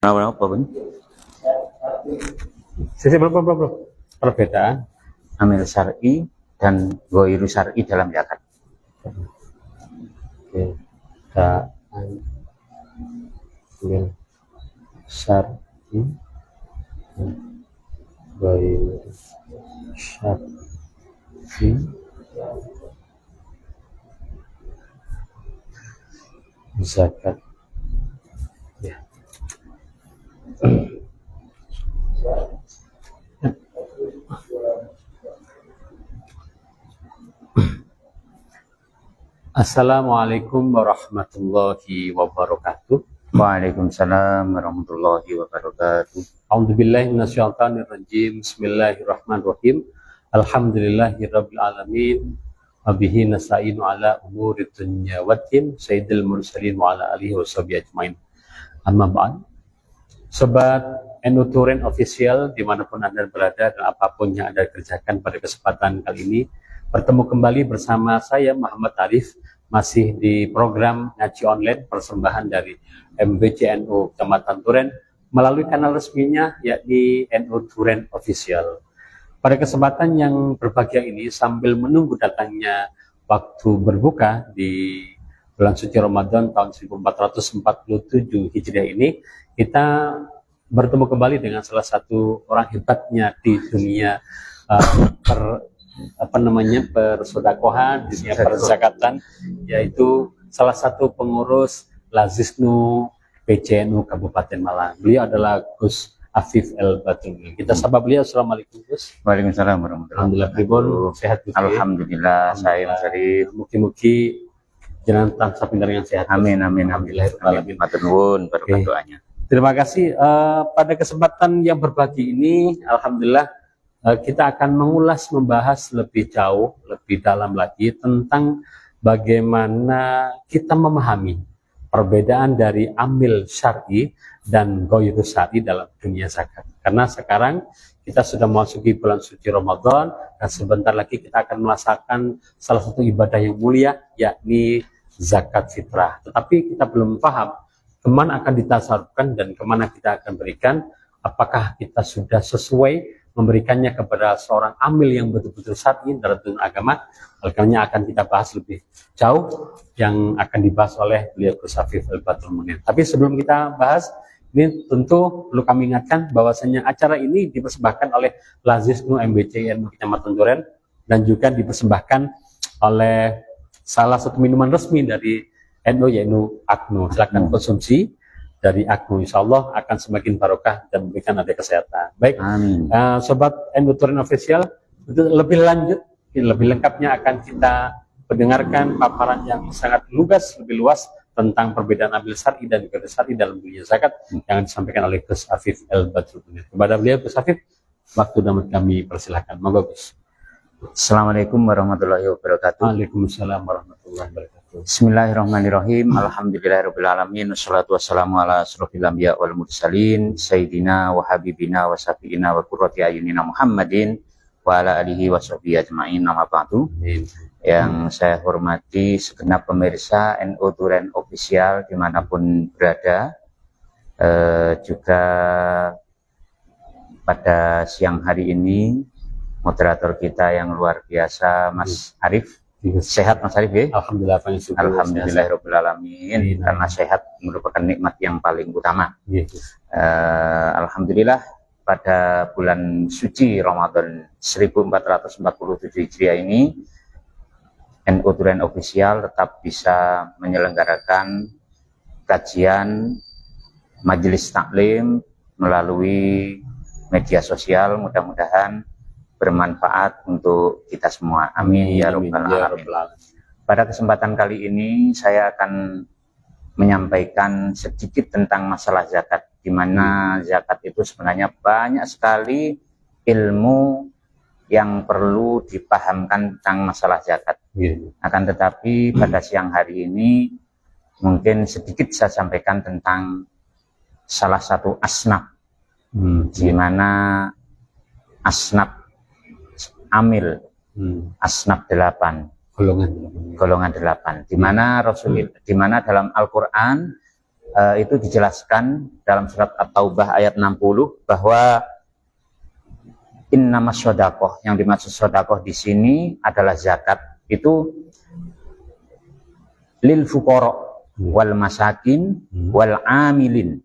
Apa pun Sisi belum. Perbedaan amil syar'i dan ghairu syar'i dalam zakat. perbedaan amil syar'i dan ghairu syar'i zakat. Ya. Assalamualaikum warahmatullahi wabarakatuh. Waalaikumsalam warahmatullahi wabarakatuh. A'udzubillahi minasyaitonirrajim. Bismillahirrahmanirrahim. Alhamdulillahirabbil alamin. Wabihi nasta'inu ala umuri dunya waddin. Sayyidil mursalin wa ala alihi washabihi ajmain. Amma ba'd. Sobat NU Turen Official dimanapun Anda berada dan apapun yang Anda kerjakan pada kesempatan kali ini, bertemu kembali bersama saya Muhammad Arif, masih di program Ngaji Online persembahan dari MBCNU Kecamatan Turen melalui kanal resminya yakni NU Turen Official. Pada kesempatan yang berbahagia ini, sambil menunggu datangnya waktu berbuka di bulan suci Ramadan tahun 1447 Hijriah ini, kita bertemu kembali dengan salah satu orang hebatnya di dunia persedekatan, di dunia perzakatan, yaitu salah satu pengurus Lazisnu PCNU Kabupaten Malang. Beliau adalah Gus Afif El-Batul. Kita sapa beliau. Assalamualaikum Gus. Waalaikumsalam warahmatullahi Alhamdulillah, sehat Gus. Alhamdulillah, saya Syarif. Mugi-mugi jenengan tansah pinter yang sehat. Amin amin alhamdulillah. Matur nuwun berkat doanya. Terima kasih. Pada kesempatan yang berbagi ini, alhamdulillah kita akan membahas lebih jauh, lebih dalam lagi tentang bagaimana kita memahami perbedaan dari amil syar'i dan ghairu syar'i dalam dunia zakat. Karena sekarang kita sudah memasuki bulan suci Ramadan dan sebentar lagi kita akan melaksanakan salah satu ibadah yang mulia, yakni zakat fitrah. Tetapi kita belum paham kemana akan ditasarufkan dan kemana kita akan berikan. Apakah kita sudah sesuai memberikannya kepada seorang amil yang betul-betul syar'i dalam dunia agama? Hal-halnya akan kita bahas lebih jauh yang akan dibahas oleh beliau Gus Afif El-Batul Munir. Tapi sebelum kita bahas, ini tentu perlu kami ingatkan bahwasanya acara ini dipersembahkan oleh Lazisnu MBCNU Kecamatan Turen dan juga dipersembahkan oleh salah satu minuman resmi dari NU yaitu Agno. Silakan konsumsi dari Agno, insya Allah akan semakin barokah dan memberikan ada kesehatan. Baik, Sobat NU Turen Official, lebih lanjut, lebih lengkapnya akan kita mendengarkan paparan yang sangat lugas, lebih luas tentang perbedaan amil syar'i dan ghairu syar'i dalam dunia zakat yang disampaikan oleh Gus Afif El-Batul Munir. Kepada beliau Gus Afif, waktu dan kami persilahkan. Monggo Gus. Assalamualaikum warahmatullahi wabarakatuh. Waalaikumsalam warahmatullahi wabarakatuh. Bismillahirrahmanirrahim. Alhamdulillahirabbil alamin. Wassalatu wassalamu ala asrofil anbiya wal mursalin sayyidina wa habibina wa syafiina wa qurrati ayunina Muhammadin wa ala alihi wa sahbihi ajmain. Amma ba'du. Yang saya hormati segenap pemirsa NU Turen Official dimanapun berada, juga pada siang hari ini moderator kita yang luar biasa Mas Arif. Sehat Mas Arif ya? Alhamdulillah, alhamdulillahirabbil alamin. Karena sehat merupakan nikmat yang paling utama. Alhamdulillah pada bulan suci Ramadan 1447 Hijriah ini NU Turen Official tetap bisa menyelenggarakan kajian majelis taklim melalui media sosial. Mudah-mudahan bermanfaat untuk kita semua. Amin ya rabbal alamin. Pada kesempatan kali ini saya akan menyampaikan sedikit tentang masalah zakat, di mana zakat itu sebenarnya banyak sekali ilmu yang perlu dipahamkan tentang masalah zakat. Akan tetapi pada siang hari ini mungkin sedikit saya sampaikan tentang salah satu asnaf, di mana asnaf amil, asnaf 8, golongan 8, di mana di mana dalam Al-Qur'an itu dijelaskan dalam surat At-Taubah ayat 60 bahwa innamas shadaqah, yang dimaksud shadaqah di sini adalah zakat, itu lil fuqara wal masakin wal amilin,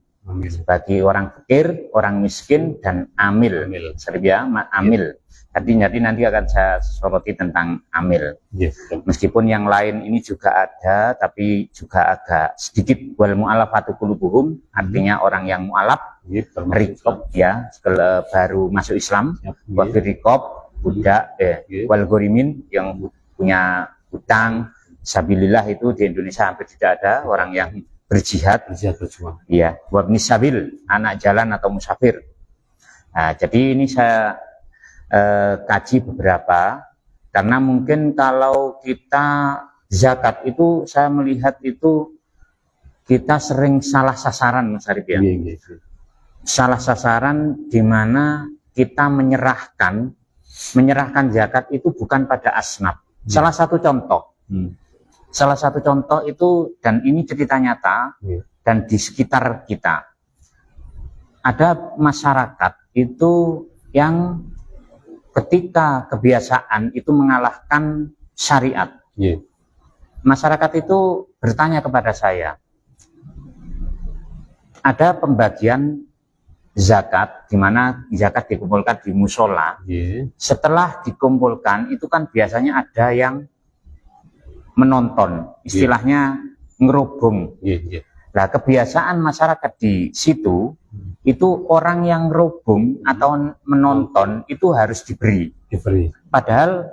bagi orang fakir, orang miskin, dan amil. Amil. Jadi nanti akan saya soroti tentang amil. Meskipun yang lain ini juga ada, tapi juga agak sedikit. Wal mu'alafatu qulubuhum, artinya orang yang mu'alaf, rikob ya, baru masuk Islam. Wa rikob, budak, wal gorimin, yang punya hutang. Sabilillah itu di Indonesia hampir tidak ada, orang yang berjihad berjuang. Iya, wabni sabil, anak jalan atau musafir. Nah, jadi ini saya kaji beberapa, karena mungkin kalau kita zakat itu saya melihat itu kita sering salah sasaran, Mas Arif ya. Salah sasaran di mana kita menyerahkan zakat itu bukan pada asnaf. Salah satu contoh itu, dan ini cerita nyata dan di sekitar kita ada masyarakat itu yang ketika kebiasaan itu mengalahkan syariat. Masyarakat itu bertanya kepada saya, ada pembagian zakat di mana zakat dikumpulkan di musola. Setelah dikumpulkan itu kan biasanya ada yang menonton, istilahnya ngerubung. Nah, kebiasaan masyarakat di situ itu orang yang ngerubung atau menonton itu harus diberi. Padahal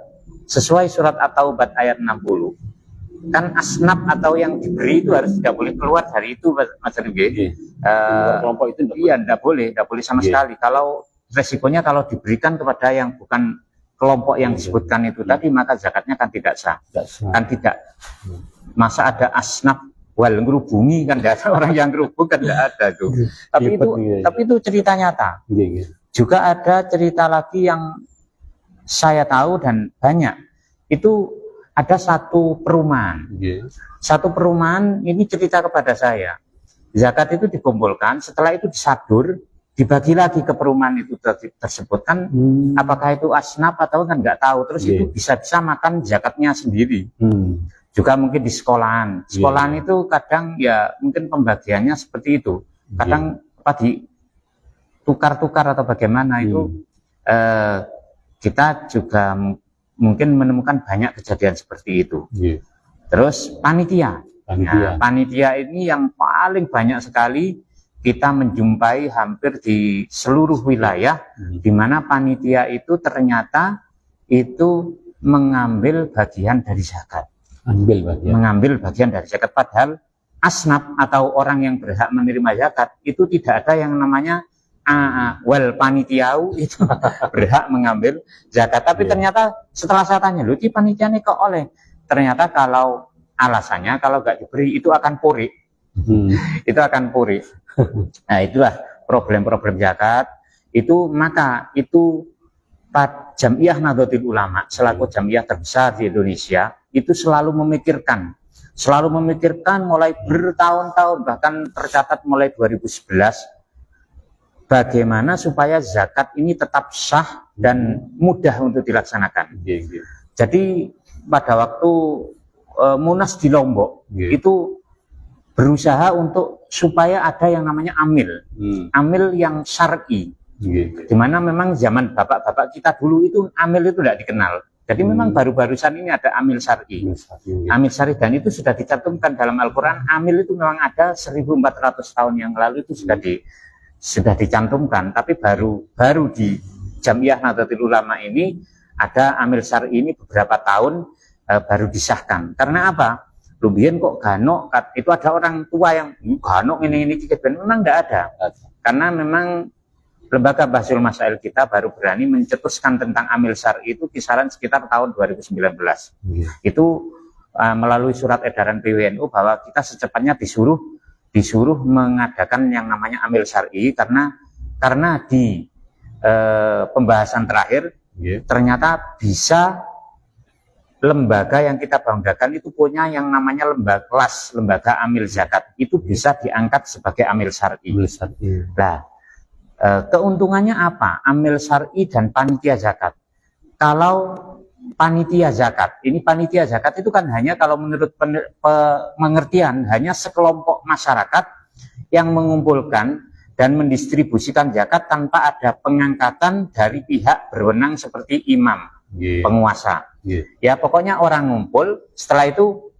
sesuai surat At-Taubah ayat 60 kan asnaf atau yang diberi itu harus tidak boleh keluar dari itu, Mas Rige. Kelompok itu tidak boleh sama sekali. Kalau resikonya kalau diberikan kepada yang bukan kelompok yang disebutkan itu tadi, maka zakatnya kan tidak sah. Kan tidak. Masa ada asnaf wal ngerubungi, kan tidak ada orang yang ngerubung, kan tidak ada tuh. Tapi itu cerita nyata. Juga ada cerita lagi yang saya tahu dan banyak. Itu ada satu perumahan. Satu perumahan ini cerita kepada saya. Zakat itu dikumpulkan, setelah itu disadur, dibagi lagi ke perumahan itu tersebut kan. Apakah itu asnaf atau kan nggak tahu. Terus itu bisa makan zakatnya sendiri. Juga mungkin di sekolahan itu kadang ya mungkin pembagiannya seperti itu, kadang di tukar-tukar atau bagaimana itu. Kita juga mungkin menemukan banyak kejadian seperti itu. Terus panitia. Nah, panitia ini yang paling banyak sekali kita menjumpai hampir di seluruh wilayah, di mana panitia itu ternyata itu mengambil bagian dari zakat. Mengambil bagian dari zakat, padahal asnaf atau orang yang berhak menerima zakat itu tidak ada yang namanya wal panitiau itu berhak mengambil zakat. Tapi ternyata setelah saya tanya, loh, di panitia ini kok oleh? Ternyata kalau alasannya kalau nggak diberi itu akan puri. Itu akan puri. Nah, itulah problem-problem zakat itu. Maka itu Jamiah Nahdlatul Ulama selaku jamiah terbesar di Indonesia itu selalu memikirkan mulai bertahun-tahun, bahkan tercatat mulai 2011, bagaimana supaya zakat ini tetap sah dan mudah untuk dilaksanakan. Jadi pada waktu Munas di Lombok itu berusaha untuk supaya ada yang namanya amil, amil yang syar'i, dimana memang zaman bapak-bapak kita dulu itu amil itu tidak dikenal. Jadi memang baru-barusan ini ada amil syar'i. Amil syar'i, dan itu sudah dicantumkan dalam Al-Quran. Amil itu memang ada 1400 tahun yang lalu itu sudah dicantumkan, tapi baru di Jamiah Nahdlatul Ulama ini ada amil syar'i ini beberapa tahun baru disahkan. Karena apa? Lumbien kok ganok, itu ada orang tua yang ganok ini memang tidak ada. Karena memang Lembaga Bahsul Masail kita baru berani mencetuskan tentang amil syar'i itu kisaran sekitar tahun 2019. Itu melalui surat edaran PWNU bahwa kita secepatnya disuruh mengadakan yang namanya amil syar'i, karena di pembahasan terakhir ternyata bisa lembaga yang kita banggakan itu punya yang namanya lembaga amil zakat, itu bisa diangkat sebagai amil syar'i. Nah, keuntungannya apa? Amil syar'i dan panitia zakat. Kalau panitia zakat, ini panitia zakat itu kan hanya kalau menurut pengertian hanya sekelompok masyarakat yang mengumpulkan dan mendistribusikan zakat tanpa ada pengangkatan dari pihak berwenang seperti imam, penguasa. Ya pokoknya orang ngumpul, setelah itu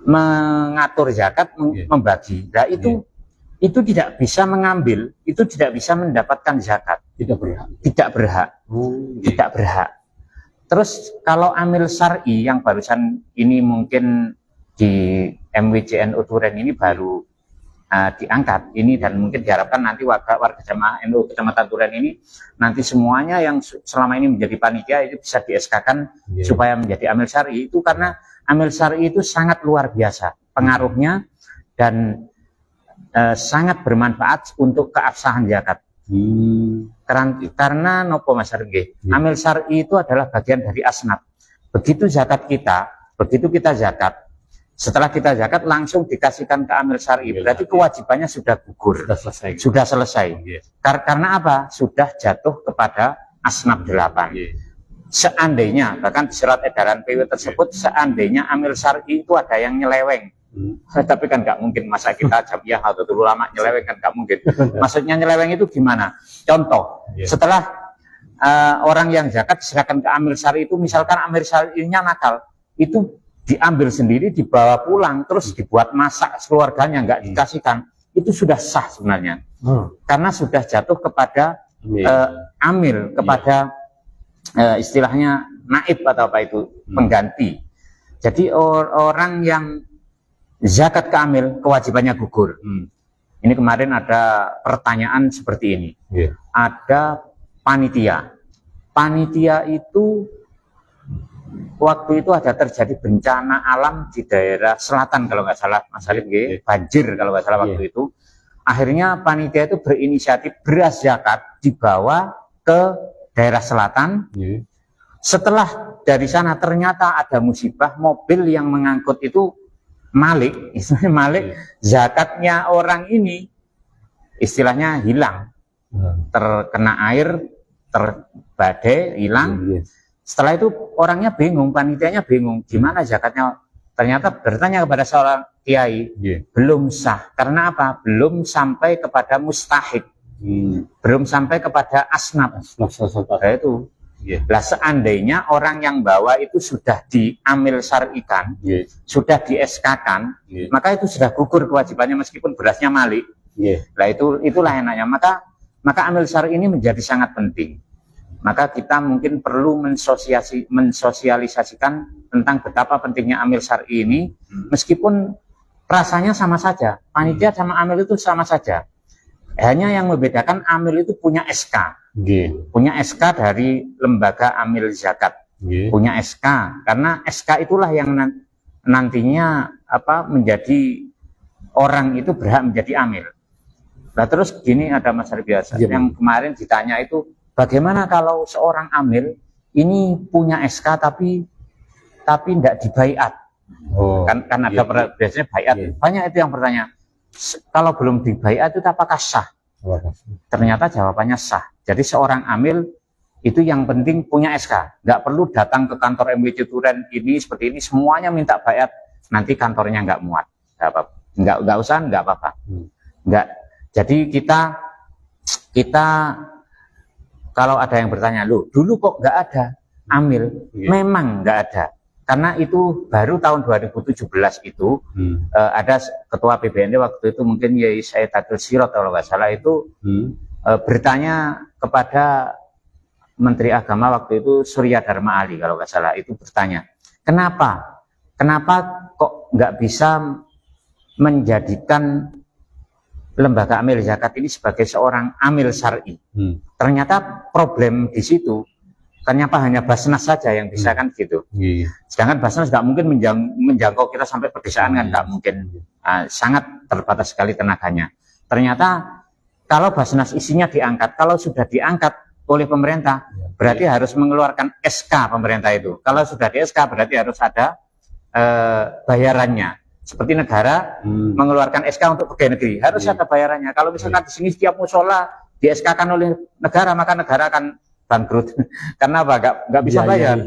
mengatur zakat, membagi. Nah itu tidak bisa mengambil, itu tidak bisa mendapatkan zakat. Tidak berhak. Tidak berhak. Terus kalau amil syar'i yang barusan ini mungkin di MWJN Uturen ini baru diangkat ini, dan mungkin diharapkan nanti warga jamaah NU Kecamatan Turen ini nanti semuanya yang selama ini menjadi panitia itu bisa di SK-kan supaya menjadi amil syar'i, itu karena amil syar'i itu sangat luar biasa pengaruhnya dan sangat bermanfaat untuk keabsahan zakat. Karena nopo Mas Arge, amil syar'i itu adalah bagian dari asnaf. Begitu kita zakat, setelah kita zakat langsung dikasihkan ke amil syar'i, berarti kewajibannya sudah gugur, sudah selesai. Karena apa? Sudah jatuh kepada asnaf 8. Seandainya, bahkan di surat edaran PW tersebut, seandainya amil syar'i itu ada yang nyeleweng, tapi kan nggak mungkin, masa kita jamiah atau ulama nyeleweng, kan nggak mungkin. Maksudnya nyeleweng itu gimana? Contoh, setelah orang yang zakat diserahkan ke amil syar'i itu, misalkan amil syar'inya nakal, itu diambil sendiri, dibawa pulang, terus dibuat masak keluarganya, nggak dikasihkan, itu sudah sah sebenarnya. Karena sudah jatuh kepada amil, kepada istilahnya naib atau apa itu, pengganti. Jadi orang yang zakat ke amil, kewajibannya gugur. Ini kemarin ada pertanyaan seperti ini. Ada panitia itu waktu itu ada terjadi bencana alam di daerah selatan kalau nggak salah, Mas Alif, banjir kalau nggak salah waktu itu. Akhirnya panitia itu berinisiatif beras zakat dibawa ke daerah selatan. Setelah dari sana ternyata ada musibah, mobil yang mengangkut itu malik, zakatnya orang ini istilahnya hilang, terkena air, terbadai, hilang. Setelah itu orangnya bingung, panitianya bingung, gimana zakatnya? Ternyata bertanya kepada seorang kiai, belum sah. Karena apa? Belum sampai kepada mustahik, belum sampai kepada asnaf. Nah, itu. Lah seandainya orang yang bawa itu sudah diamil syar'ikan, sudah di SK-kan, maka itu sudah gugur kewajibannya meskipun berasnya malik. Nah itulah enaknya. Maka amil syar'i ini menjadi sangat penting. Maka kita mungkin perlu mensosialisasikan tentang betapa pentingnya amil syar'i ini, meskipun rasanya sama saja, panitia sama amil itu sama saja. Hanya yang membedakan amil itu punya SK, punya SK dari lembaga amil zakat, punya SK, karena SK itulah yang nantinya menjadi orang itu berhak menjadi amil. Nah terus gini, ada masalah biasa yang kemarin ditanya itu, bagaimana kalau seorang amil ini punya SK tapi tidak dibaiat? Kan ada biasanya baiat. Banyak itu yang bertanya, kalau belum dibaiat itu apakah sah? Ternyata jawabannya sah. Jadi seorang amil itu yang penting punya SK, nggak perlu datang ke kantor MWJ Turen ini seperti ini semuanya minta baiat, nanti kantornya nggak muat, nggak usah, nggak apa-apa. Nggak. Jadi kita kalau ada yang bertanya, loh dulu kok nggak ada amil? Memang nggak ada, karena itu baru tahun 2017 itu ada ketua PBND waktu itu, mungkin Yai Said Adil Sirot kalau nggak salah itu, bertanya kepada Menteri Agama waktu itu Surya Dharma Ali kalau nggak salah, itu bertanya, kenapa kok nggak bisa menjadikan lembaga amil zakat ini sebagai seorang amil syar'i? Ternyata problem di situ, ternyata hanya Basnas saja yang bisa kan gitu. Sedangkan Basnas nggak mungkin menjangkau kita sampai pedesaan, kan nggak mungkin. Sangat terbatas sekali tenaganya. Ternyata kalau Basnas isinya diangkat, kalau sudah diangkat oleh pemerintah, berarti harus mengeluarkan SK pemerintah itu. Kalau sudah di SK berarti harus ada bayarannya. Seperti negara mengeluarkan SK untuk pegawai negeri, harus ada bayarannya. Kalau misalkan di sini setiap musola di SK-kan oleh negara, maka negara akan bangkrut. Karena apa? Nggak bisa bayar.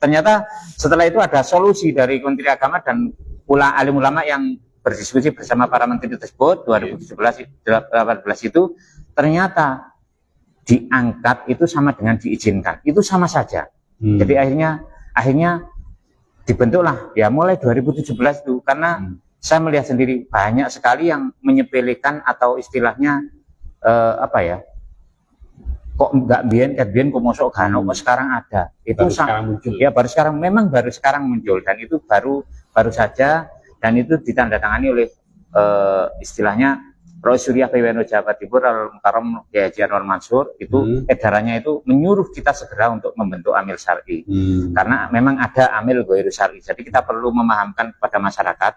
Ternyata setelah itu ada solusi dari Kementerian Agama dan alim ulama yang berdiskusi bersama para menteri tersebut 2017-18 itu, ternyata diangkat itu sama dengan diizinkan, itu sama saja. Jadi akhirnya dibentuklah ya mulai 2017 itu, karena saya melihat sendiri banyak sekali yang menyepelekan atau istilahnya apa ya, kok nggak biyen kok mosok gano kok sekarang ada, itu baru sekarang muncul. Ya baru sekarang muncul, dan itu baru saja, dan itu ditandatangani oleh istilahnya Rois Surya PWNU Jawa Timur Al-Mukarram Kiai Haji Anwar Mansur. Itu edarannya itu menyuruh kita segera untuk membentuk amil syar'i, karena memang ada amil ghairu syar'i. Jadi kita perlu memahamkan kepada masyarakat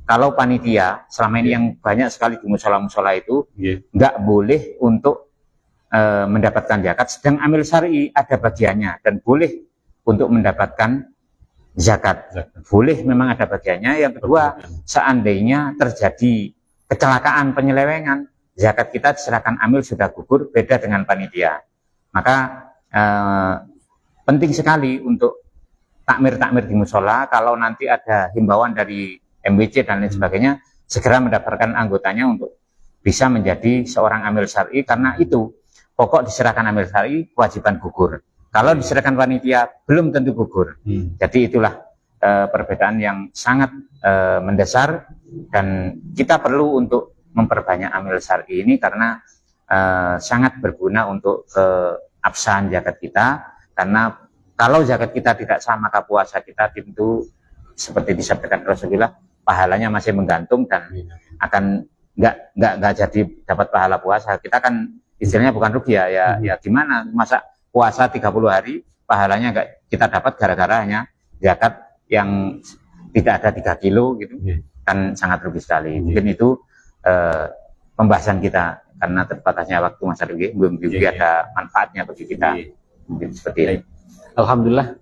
kalau panitia selama ini yang banyak sekali di musola-musola itu nggak boleh untuk mendapatkan zakat, sedang amil syar'i ada bagiannya dan boleh untuk mendapatkan zakat. Boleh, memang ada bagiannya. Yang kedua, seandainya terjadi kecelakaan, penyelewengan, zakat kita diserahkan amil sudah gugur, beda dengan panitia. Maka penting sekali untuk takmir-takmir di musola, kalau nanti ada himbauan dari MWC dan lain sebagainya, segera mendaftarkan anggotanya untuk bisa menjadi seorang amil syar'i, karena itu pokok diserahkan amil syar'i kewajiban gugur. Kalau diserahkan panitia belum tentu gugur. Jadi itulah perbedaan yang sangat mendasar, dan kita perlu untuk memperbanyak amil syar'i ini karena sangat berguna untuk keabsahan zakat kita. Karena kalau zakat kita tidak sah, maka puasa kita tentu seperti disabdakan Rasulullah, pahalanya masih menggantung dan akan nggak jadi dapat pahala puasa. Kita kan istilahnya bukan rugi ya gimana, masa puasa 30 hari pahalanya nggak kita dapat gara-gara hanya zakat yang tidak ada 3 kilo gitu, kan sangat rugi sekali. Mungkin itu pembahasan kita, karena terbatasnya waktu Mas Arwi, belum juga ada manfaatnya bagi kita. Mungkin seperti ini. Alhamdulillah,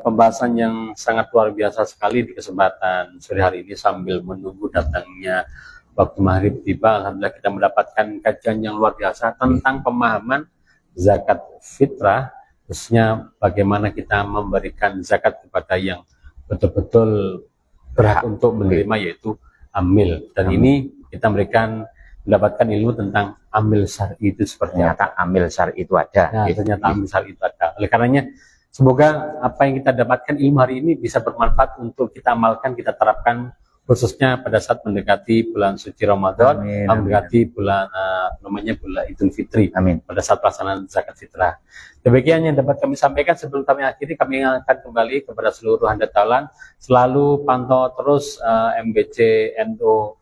pembahasan yang sangat luar biasa sekali di kesempatan sore hari ini sambil menunggu datangnya waktu maghrib tiba. Alhamdulillah kita mendapatkan kajian yang luar biasa tentang pemahaman zakat fitrah, khususnya bagaimana kita memberikan zakat kepada yang betul-betul berhak untuk menerima, yaitu amil. Dan ini kita mendapatkan ilmu tentang amil syar'i itu seperti ternyata amil syar'i itu ada. Nah, ternyata amil syar'i itu ada. Oleh karenanya, semoga apa yang kita dapatkan ilmu hari ini bisa bermanfaat untuk kita amalkan, kita terapkan, khususnya pada saat mendekati bulan suci Ramadan, mendekati bulan bulan Idul Fitri. Amin. Pada saat pelaksanaan zakat fitrah. Demikian yang dapat kami sampaikan. Sebelum kami akhiri, kami akan kembali kepada seluruh handatalan, selalu pantau terus MBC NU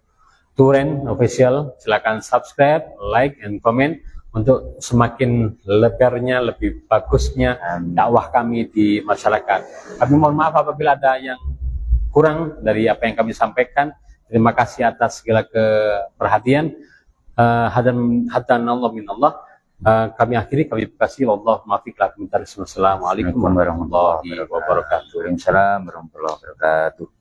Turen Official. Silakan subscribe, like, and comment untuk semakin lebarnya, lebih bagusnya dakwah kami di masyarakat. Kami mohon maaf apabila ada yang kurang dari apa yang kami sampaikan. Terima kasih atas segala keperhatian. Hadanallahu minallah. Kami akhiri, kami kasih. Wallahu muwaffiq. Assalamualaikum warahmatullahi wabarakatuh. Waalaikumsalam warahmatullahi wabarakatuh.